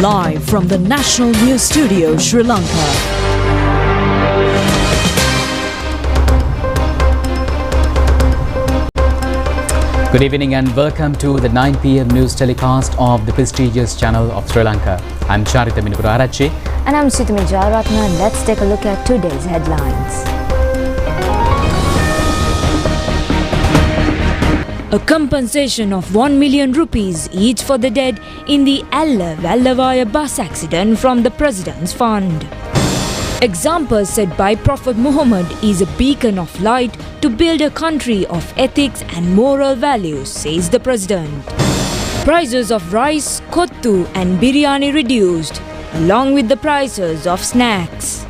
Live from the National News Studio, Sri Lanka. Good evening and welcome to the 9 p.m. news telecast of the prestigious channel of Sri Lanka. I'm Charita Minipurarachi. And I'm Sitami Jayaratna. Let's take a look at today's headlines. A compensation of 1 million rupees each for the dead in the Alawa bus accident from the President's Fund. Example set by Prophet Muhammad is a beacon of light to build a country of ethics and moral values, says the President. Prices of rice, kottu and biryani reduced, along with the prices of snacks.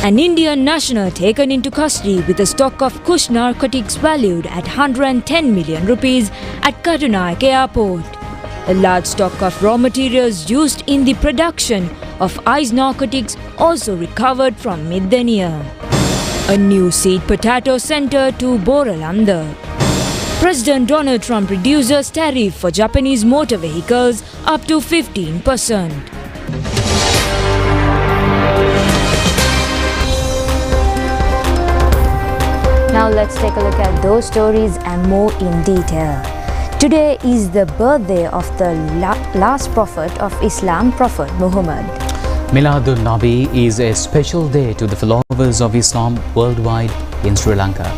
An Indian national taken into custody with a stock of Kush narcotics valued at 110 million rupees at Karunaik Airport. A large stock of raw materials used in the production of ice narcotics also recovered from mid-the-year. A new seed potato center to Boralanda. President Donald Trump reduces tariff for Japanese motor vehicles up to 15%. Now let's take a look at those stories and more in detail. Today is the birthday of the last prophet of Islam, Prophet Muhammad. Milad-un-Nabi is a special day to the followers of Islam worldwide in Sri Lanka.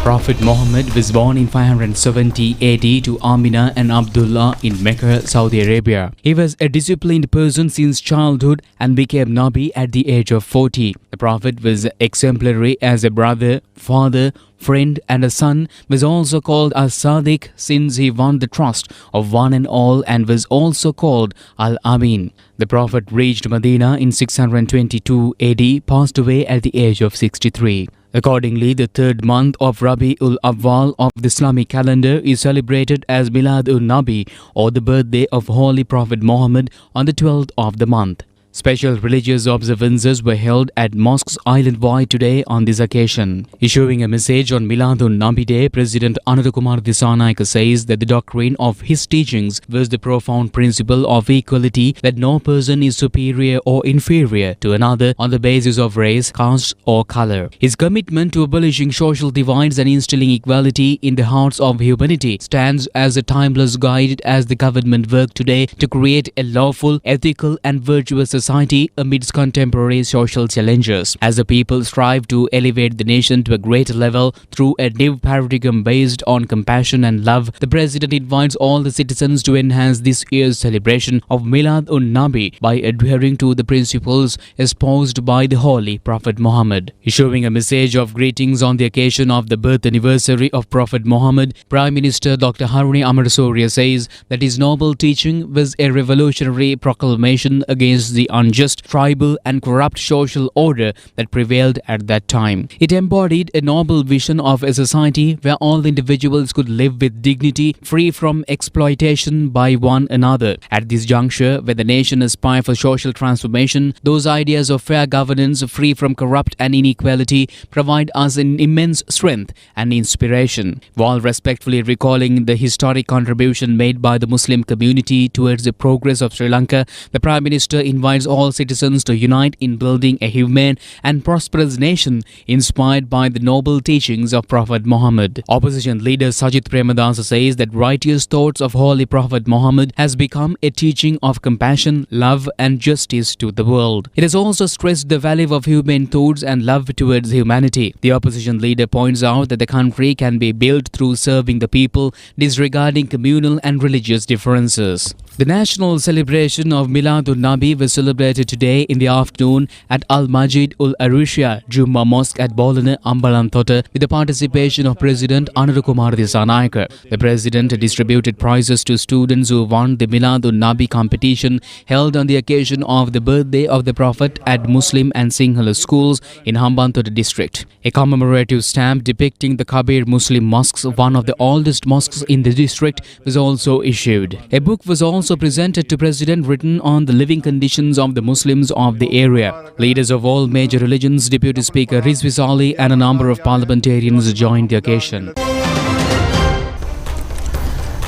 Prophet Muhammad was born in 570 AD to Amina and Abdullah in Mecca, Saudi Arabia. He was a disciplined person since childhood and became Nabi at the age of 40. The Prophet was exemplary as a brother, father, friend and a son, was also called As-Sadiq since he won the trust of one and all, and was also called Al-Amin. The Prophet reached Medina in 622 AD, passed away at the age of 63. Accordingly, the third month of Rabi'ul-Awwal of the Islamic calendar is celebrated as Milad-un-Nabi, or the birthday of Holy Prophet Muhammad, on the 12th of the month. Special religious observances were held at mosques island-wide today on this occasion. Issuing a message on Milad-un-Nabi Day, President Anurukumar Dissanayake says that the doctrine of his teachings was the profound principle of equality, that no person is superior or inferior to another on the basis of race, caste or color. His commitment to abolishing social divides and instilling equality in the hearts of humanity stands as a timeless guide as the government work today to create a lawful, ethical and virtuous society amidst contemporary social challenges. As the people strive to elevate the nation to a greater level through a new paradigm based on compassion and love, the President invites all the citizens to enhance this year's celebration of Milad-un-Nabi by adhering to the principles espoused by the Holy Prophet Muhammad. Issuing a message of greetings on the occasion of the birth anniversary of Prophet Muhammad, Prime Minister Dr. Haruni Amarasuriya says that his noble teaching was a revolutionary proclamation against the unjust, tribal and corrupt social order that prevailed at that time. It embodied a noble vision of a society where all individuals could live with dignity, free from exploitation by one another. At this juncture, where the nation aspires for social transformation, those ideas of fair governance, free from corrupt and inequality, provide us an immense strength and inspiration. While respectfully recalling the historic contribution made by the Muslim community towards the progress of Sri Lanka, the Prime Minister invites all citizens to unite in building a humane and prosperous nation inspired by the noble teachings of Prophet Muhammad. Opposition leader Sajith Premadasa says that righteous thoughts of Holy Prophet Muhammad has become a teaching of compassion, love and justice to the world. It has also stressed the value of humane thoughts and love towards humanity. The opposition leader points out that the country can be built through serving the people, disregarding communal and religious differences. The national celebration of Milad-un-Nabi was celebrated today in the afternoon at Al-Majid Ul-Arusha Jumma Mosque at Bolana, Ambalantota, with the participation of President Anurukumar Dissanayake. The President distributed prizes to students who won the Milad-un-Nabi competition held on the occasion of the birthday of the Prophet at Muslim and Sinhala schools in Hambantota district. A commemorative stamp depicting the Kabir Muslim mosques, one of the oldest mosques in the district, was also issued. A book was also presented to President written on the living conditions of the Muslims of the area. Leaders of all major religions, Deputy Speaker Rizvi Salih and a number of parliamentarians joined the occasion.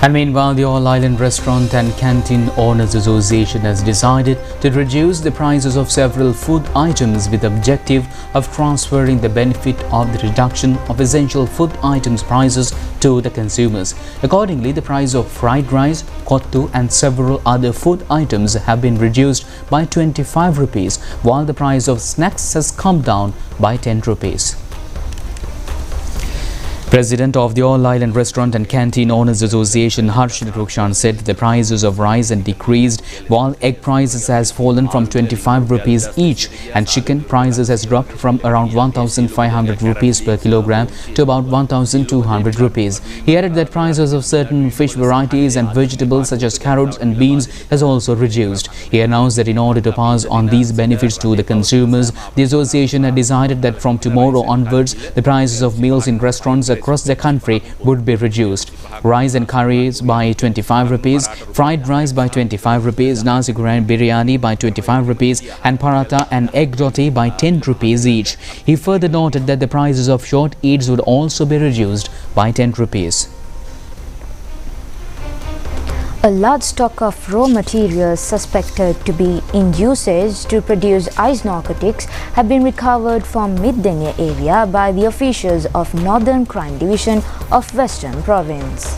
And meanwhile, the All Island Restaurant and Canteen Owners Association has decided to reduce the prices of several food items with the objective of transferring the benefit of the reduction of essential food items prices to the consumers. Accordingly, the price of fried rice, kottu and several other food items have been reduced by 25 rupees, while the price of snacks has come down by 10 rupees. President of the All Island Restaurant and Canteen Owners Association, Harshit Rukshan, said the prices of rice have decreased, while egg prices has fallen from 25 rupees each and chicken prices has dropped from around 1,500 rupees per kilogram to about 1,200 rupees. He added that prices of certain fish varieties and vegetables such as carrots and beans has also reduced. He announced that in order to pass on these benefits to the consumers, the association had decided that from tomorrow onwards, the prices of meals in restaurants across the country would be reduced. Rice and curries by 25 rupees, fried rice by 25 rupees, nasi goreng biryani by 25 rupees and paratha and egg roti by 10 rupees each. He further noted that the prices of short eats would also be reduced by 10 rupees. A large stock of raw materials suspected to be in usage to produce ice narcotics have been recovered from Middenia area by the officials of Northern Crime Division of Western Province.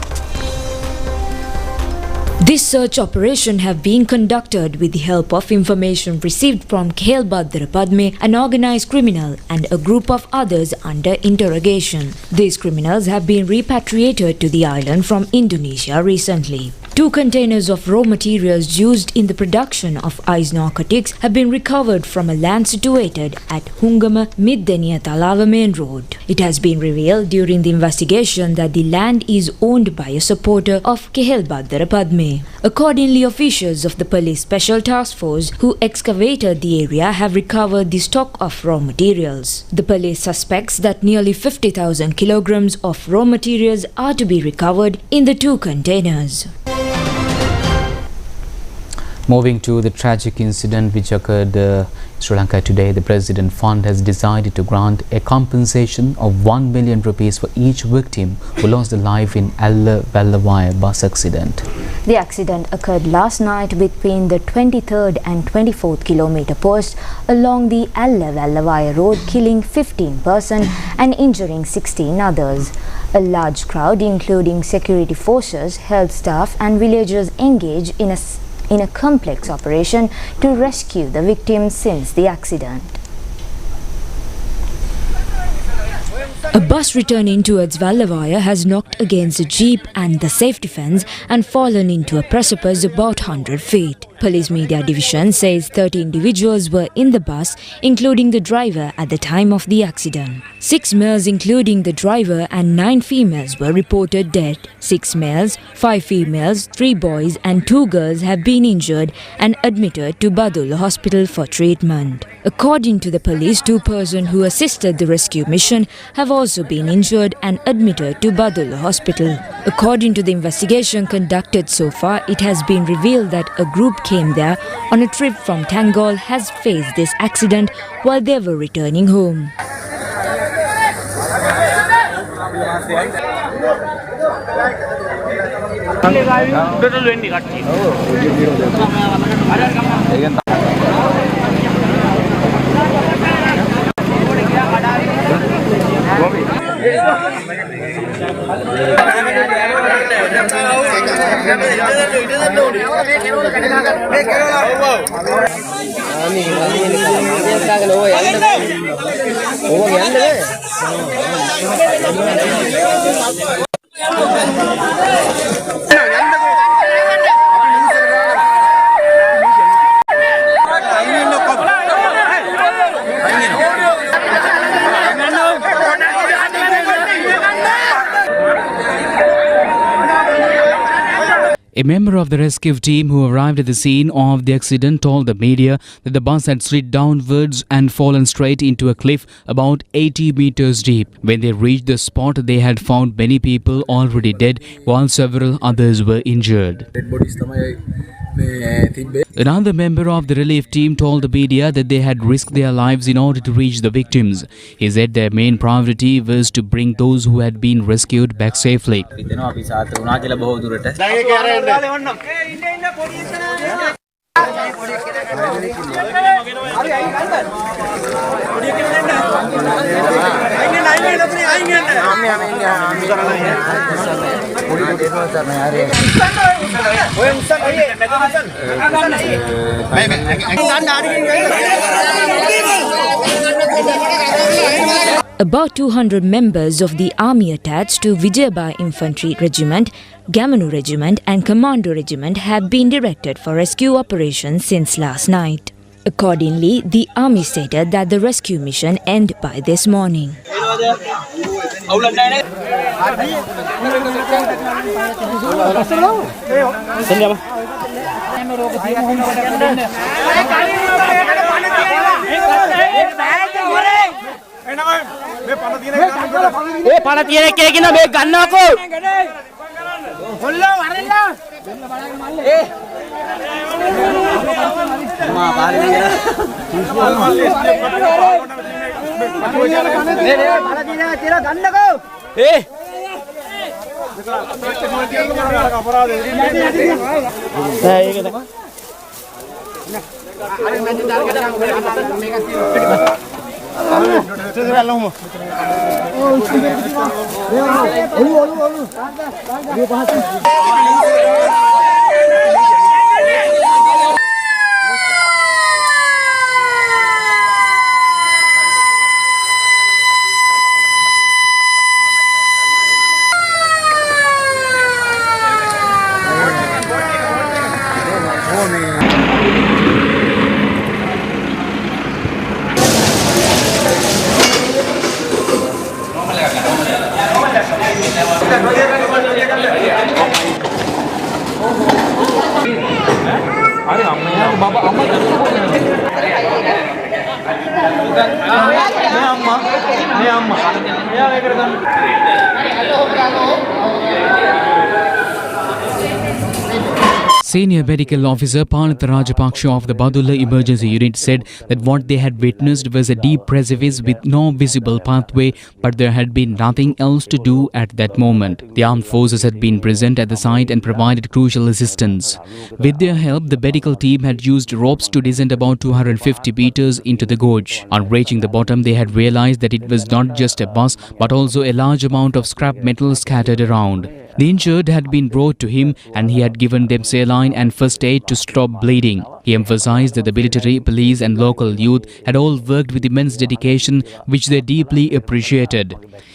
This search operation have been conducted with the help of information received from Khelbadra Padme, an organized criminal, and a group of others under interrogation. These criminals have been repatriated to the island from Indonesia recently. 2 containers of raw materials used in the production of ice narcotics have been recovered from a land situated at Hungama Middenia Alawa main road. It has been revealed during the investigation that the land is owned by a supporter of Khelbadra Padme. Accordingly, officials of the police special task force who excavated the area have recovered the stock of raw materials. The police suspects that nearly 50,000 kilograms of raw materials are to be recovered in the 2 containers. Moving to the tragic incident which occurred in Sri Lanka today, the President Fund has decided to grant a compensation of 1 million rupees for each victim who lost their life in Alawa bus accident. The accident occurred last night between the 23rd and 24th kilometer post along the Alawa road, killing 15 persons and injuring 16 others. A large crowd, including security forces, health staff and villagers, engaged in a complex operation to rescue the victims since the accident. A bus returning towards Vallavaya has knocked against a jeep and the safety fence and fallen into a precipice about 100 feet. Police Media Division says 30 individuals were in the bus, including the driver, at the time of the accident. 6 males, including the driver, and 9 females were reported dead. 6 males, 5 females, 3 boys and 2 girls have been injured and admitted to Badul Hospital for treatment. According to the police, 2 persons who assisted the rescue mission have also been injured and admitted to Badul Hospital. According to the investigation conducted so far, it has been revealed that a group came there on a trip from Tangol has faced this accident while they were returning home. A member of the rescue team who arrived at the scene of the accident told the media that the bus had slid downwards and fallen straight into a cliff about 80 meters deep. When they reached the spot, they had found many people already dead while several others were injured. Another member of the relief team told the media that they had risked their lives in order to reach the victims. He said their main priority was to bring those who had been rescued back safely. About 200 members of the army attached to Vijayabhai Infantry Regiment, Gamanu Regiment and Commando Regiment have been directed for rescue operations since last night. Accordingly, the army stated that the rescue mission end by this morning. Senior medical officer Panitha Rajapaksha of the Badulla Emergency Unit said that what they had witnessed was a deep precipice with no visible pathway, but there had been nothing else to do at that moment. The armed forces had been present at the site and provided crucial assistance. With their help, the medical team had used ropes to descend about 250 meters into the gorge. On reaching the bottom, they had realized that it was not just a bus, but also a large amount of scrap metal scattered around. The injured had been brought to him and he had given them saline and first aid to stop bleeding. He emphasized that the military, police and local youth had all worked with immense dedication, which they deeply appreciated.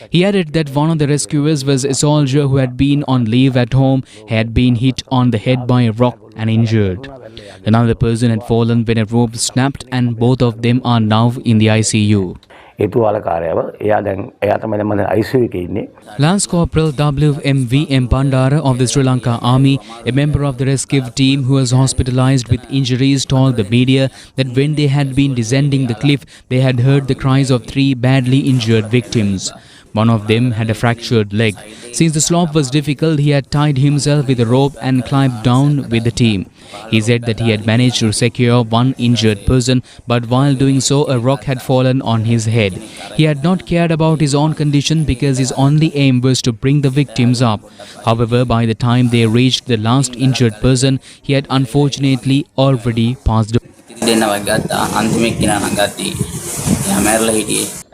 He added that one of the rescuers was a soldier who had been on leave at home, had been hit on the head by a rock and injured. Another person had fallen when a rope snapped and both of them are now in the ICU. Lance Corporal W.M.V.M. Bandara of the Sri Lanka Army, a member of the rescue team who was hospitalized with injuries, told the media that when they had been descending the cliff, they had heard the cries of 3 badly injured victims. One of them had a fractured leg. Since the slope was difficult, he had tied himself with a rope and climbed down with the team. He said that he had managed to secure one injured person, but while doing so, a rock had fallen on his head. He had not cared about his own condition because his only aim was to bring the victims up. However, by the time they reached the last injured person, he had unfortunately already passed away.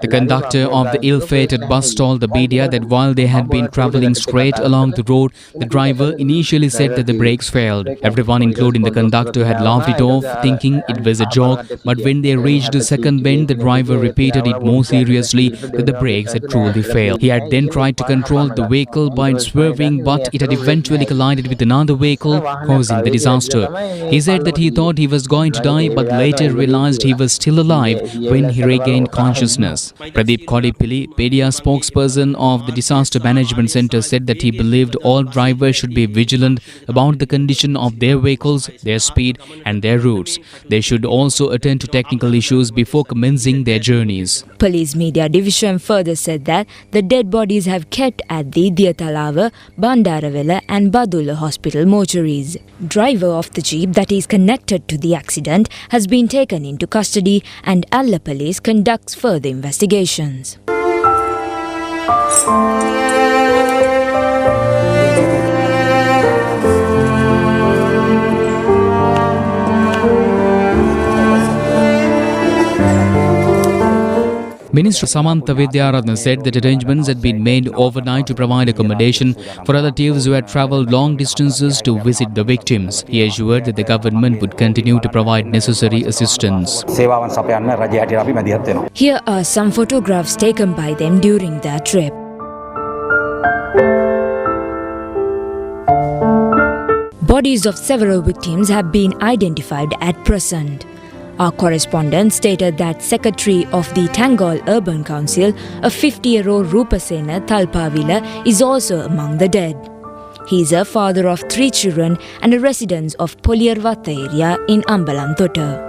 The conductor of the ill-fated bus told the media that while they had been travelling straight along the road, the driver initially said that the brakes failed. Everyone, including the conductor, had laughed it off, thinking it was a joke, but when they reached the second bend, the driver repeated it more seriously that the brakes had truly failed. He had then tried to control the vehicle by swerving, but it had eventually collided with another vehicle, causing the disaster. He said that he thought he was going to die, but later realized he was still alive when he regained consciousness. buses. Pradeep Kodipilli, media spokesperson of the Disaster Management Centre, said that he believed all drivers should be vigilant about the condition of their vehicles, their speed and their routes. They should also attend to technical issues before commencing their journeys. Police Media Division further said that the dead bodies have kept at the Alawa, Bandarawala and Badulla hospital mortuaries. Driver of the jeep that is connected to the accident has been taken into custody and Alla police conducts further investigations. Minister Samantha Vidyaratna said that arrangements had been made overnight to provide accommodation for relatives who had travelled long distances to visit the victims. He assured that the government would continue to provide necessary assistance. Here are some photographs taken by them during their trip. Bodies of several victims have been identified at present. Our correspondent stated that Secretary of the Tangol Urban Council, a 50-year-old Rupasena Thalpavila, is also among the dead. He is a father of 3 children and a resident of Poliyarvatha area in Ambalanthota.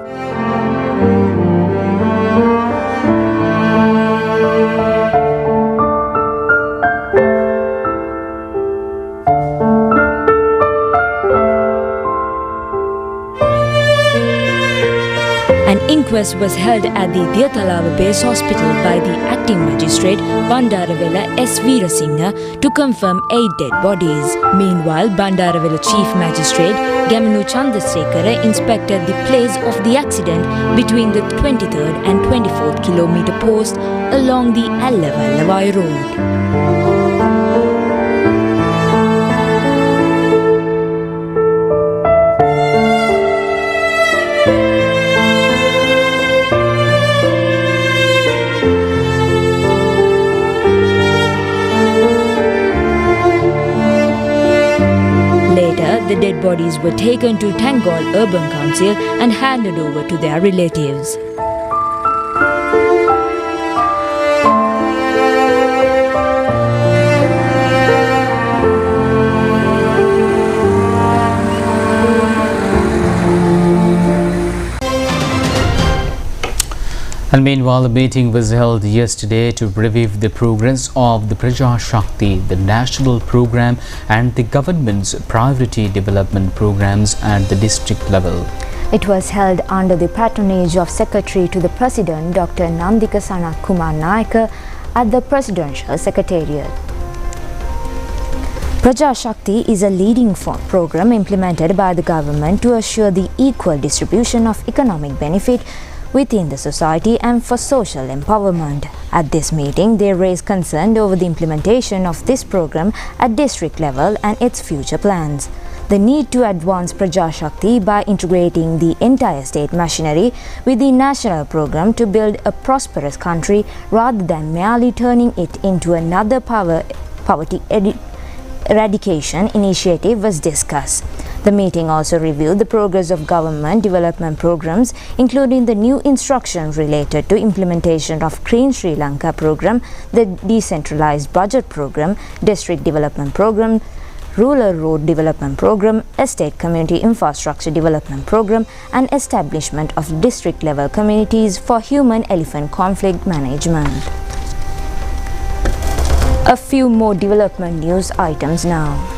An inquest was held at the Alawa Base Hospital by the acting magistrate Bandarawala S. Veerasinghe to confirm 8 dead bodies. Meanwhile, Bandarawala Chief Magistrate Gamanu Chandrasekhara inspected the place of the accident between the 23rd and 24th kilometre post along the Alawa road. The dead bodies were taken to Tangol Urban Council and handed over to their relatives. And meanwhile, a meeting was held yesterday to review the progress of the Praja Shakti, the national program and the government's priority development programs at the district level. It was held under the patronage of Secretary to the President Dr. Nandika Sanat Kumar Nayaka at the Presidential Secretariat. Praja Shakti is a leading program implemented by the government to assure the equal distribution of economic benefit within the society and for social empowerment. At this meeting, they raised concern over the implementation of this program at district level and its future plans. The need to advance Praja Shakti by integrating the entire state machinery with the national program to build a prosperous country rather than merely turning it into another poverty eradication initiative was discussed. The meeting also reviewed the progress of government development programs, including the new instructions related to implementation of Clean Sri Lanka program, the decentralized budget program, district development program, rural road development program, estate community infrastructure development program, and establishment of district level communities for human-elephant conflict management. A few more development news items now.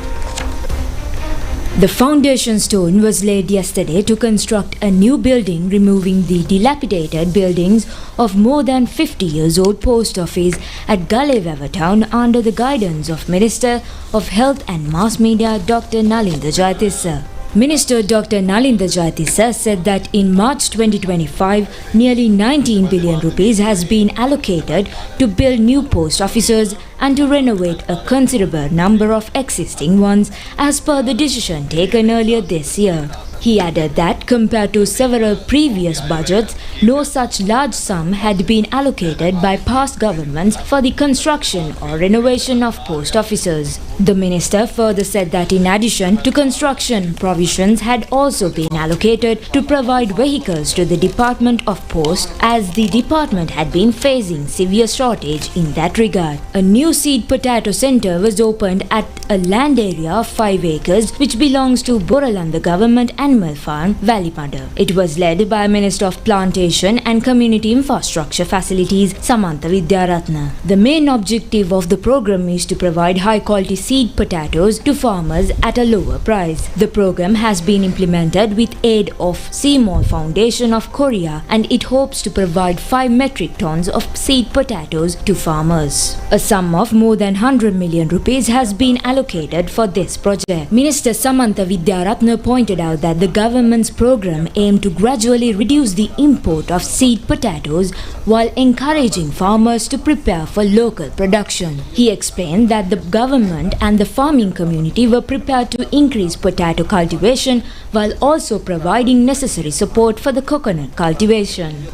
The foundation stone was laid yesterday to construct a new building, removing the dilapidated buildings of more than 50 years old post office at Galewawa town under the guidance of Minister of Health and Mass Media Dr. Nalinda Jayatissa. Minister Dr. Nalinda Jayatissa said that in March 2025, nearly 19 billion rupees has been allocated to build new post offices and to renovate a considerable number of existing ones as per the decision taken earlier this year. He added that compared to several previous budgets, no such large sum had been allocated by past governments for the construction or renovation of post offices. The minister further said that in addition to construction, provisions had also been allocated to provide vehicles to the Department of Post as the department had been facing severe shortage in that regard. A new seed potato center was opened at a land area of 5 acres which belongs to Boralanda Government Animal Farm, Vallipada. It was led by Minister of Plantation and Community Infrastructure Facilities, Samantha Vidyaratna. The main objective of the program is to provide high quality seed potatoes to farmers at a lower price. The program has been implemented with aid of Seymour Foundation of Korea and it hopes to provide 5 metric tons of seed potatoes to farmers. A sum of more than 100 million rupees has been allocated for this project. Minister Samantha Vidyaratna pointed out that the government's program aimed to gradually reduce the import of seed potatoes while encouraging farmers to prepare for local production. He explained that the government and the farming community were prepared to increase potato cultivation while also providing necessary support for the coconut cultivation.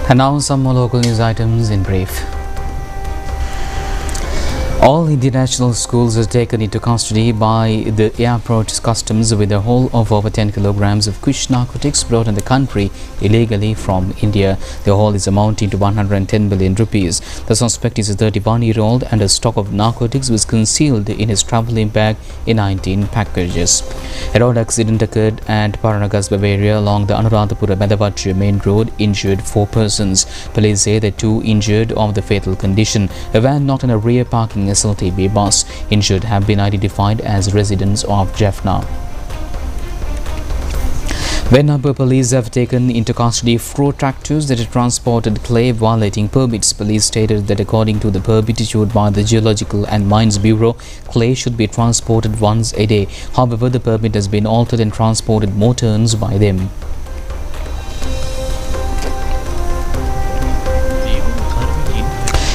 And now some more local news items in brief. All international schools are taken into custody by the airport customs with a haul of over 10 kilograms of kush narcotics brought in the country illegally from India. The haul is amounting to 110 billion rupees. The suspect is a 31-year-old and a stock of narcotics was concealed in his travelling bag in 19 packages. A road accident occurred at Paranagas, Bavaria along the Anuradhapura-Medavachi main road, injured 4 persons. Police say the 2 injured of the fatal condition. A van knocked on a rear parking SLTB bus. Injured have been identified as residents of Jaffna. Venapur police have taken into custody 4 tractors that had transported clay violating permits. Police stated that according to the permit issued by the Geological and Mines Bureau, clay should be transported once a day. However, the permit has been altered and transported more turns by them.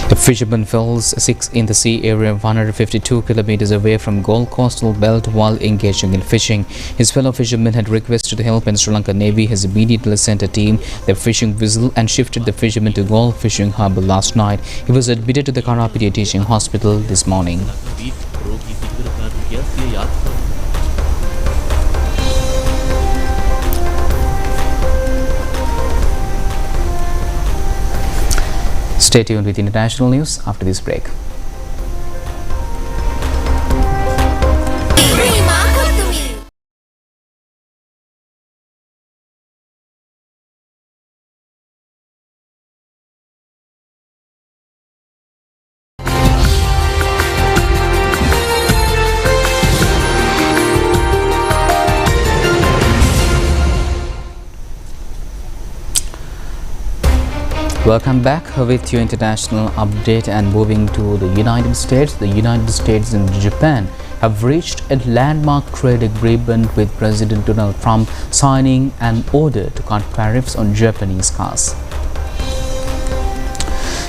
The fisherman fell sick in the sea area 152 kilometers away from Gold Coastal Belt while engaging in fishing. His fellow fishermen had requested help and Sri Lanka Navy has immediately sent a team, their fishing vessel, and shifted the fisherman to Gold Fishing Harbour last night. He was admitted to the Karapiti Teaching Hospital this morning. Stay tuned with international news after this break. Welcome back with your international update and moving to the United States. The United States and Japan have reached a landmark trade agreement with President Donald Trump signing an order to cut tariffs on Japanese cars.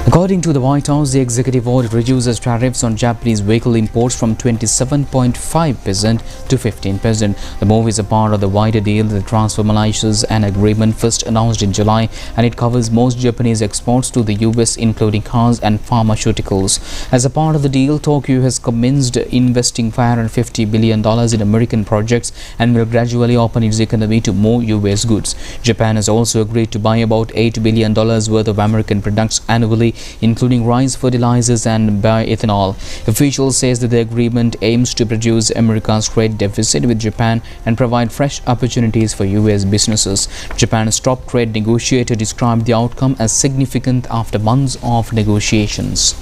According to the White House, the executive order reduces tariffs on Japanese vehicle imports from 27.5% to 15%. The move is a part of the wider deal that formalizes an agreement first announced in July, and it covers most Japanese exports to the US, including cars and pharmaceuticals. As a part of the deal, Tokyo has commenced investing $550 billion in American projects and will gradually open its economy to more US goods. Japan has also agreed to buy about $8 billion worth of American products annually, including rice, fertilizers and bioethanol. Officials say that the agreement aims to reduce America's trade deficit with Japan and provide fresh opportunities for US businesses. Japan's top trade negotiator described the outcome as significant after months of negotiations.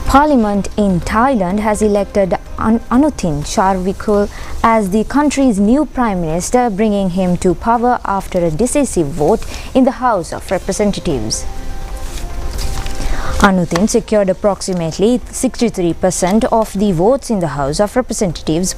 Parliament in Thailand has elected Anuthin Charnvirakul as the country's new Prime Minister, bringing him to power after a decisive vote in the House of Representatives. Anuthin secured approximately 63% of the votes in the House of Representatives,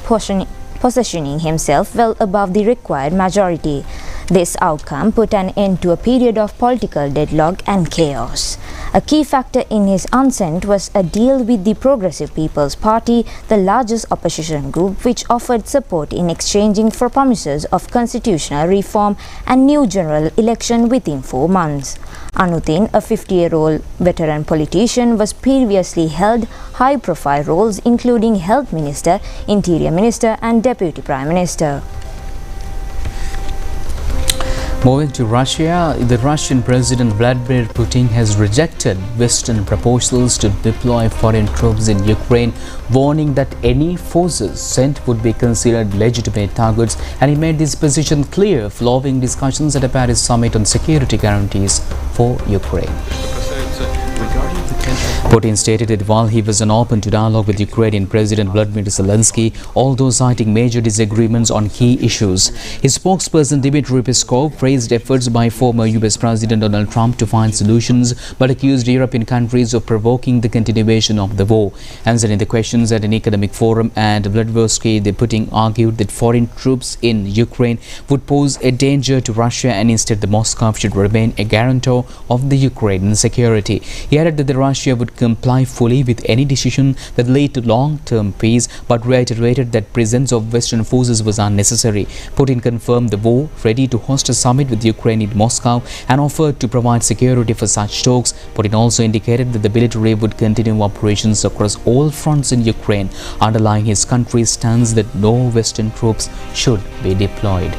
positioning himself well above the required majority. This outcome put an end to a period of political deadlock and chaos. A key factor in his assent was a deal with the Progressive People's Party, the largest opposition group, which offered support in exchanging for promises of constitutional reform and new general election within 4 months. Anutin, a 50-year-old veteran politician, was previously held high-profile roles including Health Minister, Interior Minister and Deputy Prime Minister. Moving to Russia, the Russian President Vladimir Putin has rejected Western proposals to deploy foreign troops in Ukraine, warning that any forces sent would be considered legitimate targets, and he made this position clear following discussions at a Paris summit on security guarantees for Ukraine. Putin stated that while he was open to dialogue with Ukrainian President Vladimir Zelensky, although citing major disagreements on key issues, his spokesperson Dmitry Peskov praised efforts by former US President Donald Trump to find solutions, but accused European countries of provoking the continuation of the war. Answering the questions at an economic forum at Vladivostok, Putin argued that foreign troops in Ukraine would pose a danger to Russia, and instead the Moscow should remain a guarantor of the Ukrainian security. He added that Russia would comply fully with any decision that led to long-term peace, but reiterated that presence of Western forces was unnecessary. Putin confirmed the war, ready to host a summit with Ukraine in Moscow, and offered to provide security for such talks. Putin also indicated that the military would continue operations across all fronts in Ukraine, underlying his country's stance that no Western troops should be deployed.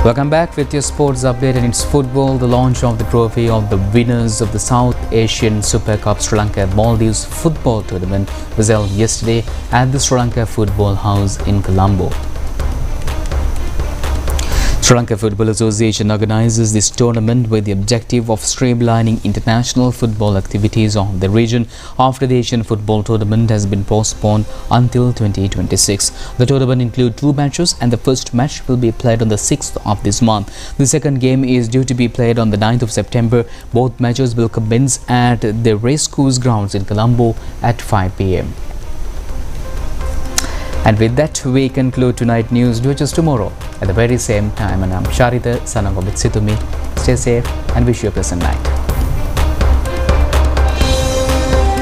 Welcome back with your sports update, and it's football. The launch of the trophy of the winners of the South Asian Super Cup Sri Lanka Maldives football tournament was held yesterday at the Sri Lanka Football House in Colombo. Sri Lanka Football Association organizes this tournament with the objective of streamlining international football activities on the region after the Asian Football Tournament has been postponed until 2026. The tournament includes 2 matches, and the first match will be played on the 6th of this month. The second game is due to be played on the 9th of September. Both matches will commence at the Racecourse grounds in Colombo at 5 p.m. And with that, we conclude tonight news. Do just tomorrow at the very same time. And I'm Sharita, Sanam Situmi. Stay safe and wish you a pleasant night.